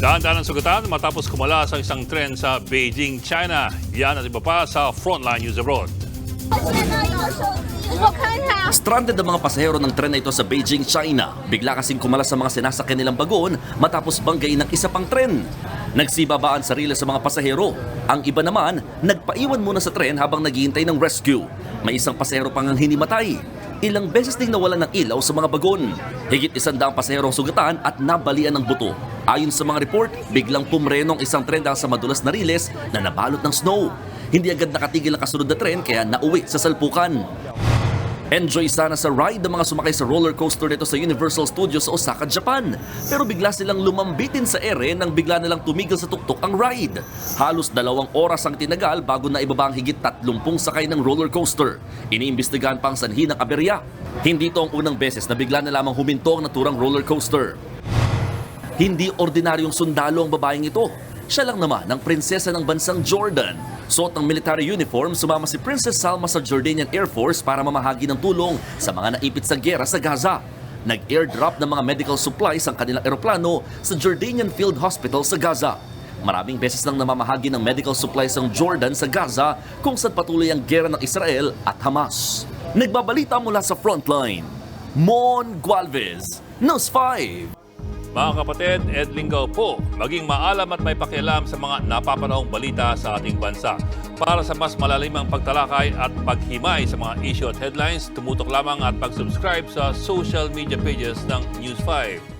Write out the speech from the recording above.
Daan-daan ang sugatan matapos kumala sa isang tren sa Beijing, China. Yan at iba pa sa Frontline News Abroad. Stranded ang mga pasahero ng tren na ito sa Beijing, China. Bigla kasing kumala sa mga sinasakyan nilang bagon matapos banggain ng isa pang tren. Nagsibaba ang sarili sa mga pasahero. Ang iba naman, nagpaiwan muna sa tren habang naghihintay ng rescue. May isang pasahero pang ang hinimatay. Ilang beses ding nawalan ng ilaw sa mga bagon. Higit 100 pasahero ang sugatan at nabalian ng buto. Ayon sa mga report, biglang pumreno ang isang tren dahil sa madulas na riles na nabalot ng snow. Hindi agad nakatigil ang kasunod na tren kaya nauwi sa salpukan. Enjoy sana sa ride ang mga sumakay sa roller coaster nito sa Universal Studios sa Osaka, Japan. Pero bigla silang lumambitin sa ere nang bigla nilang tumigil sa tuktok ang ride. Halos 2 oras ang tinagal bago na ibaba ang higit 30 sakay ng roller coaster. Iniimbestigahan pa ang sanhi ng aberya. Hindi ito ang unang beses na bigla na lamang huminto ang naturang roller coaster. Hindi ordinaryong sundalo ang babaeng ito. Siya lang naman ang prinsesa ng bansang Jordan. Suot ng military uniform, sumama si Princess Salma sa Jordanian Air Force para mamahagi ng tulong sa mga naipit sa giyera sa Gaza. Nag-airdrop ng mga medical supplies ang kanilang eroplano sa Jordanian Field Hospital sa Gaza. Maraming beses nang namamahagi ng medical supplies ang Jordan sa Gaza kung saan patuloy ang giyera ng Israel at Hamas. Nagbabalita mula sa Frontline, Mon Gualvez, News 5. Mga kapatid, Ed Lingaw po, maging maalam at may pakialam sa mga napapanahong balita sa ating bansa. Para sa mas malalimang pagtalakay at paghimay sa mga issue at headlines, tumutok lamang at pag-subscribe sa social media pages ng News 5.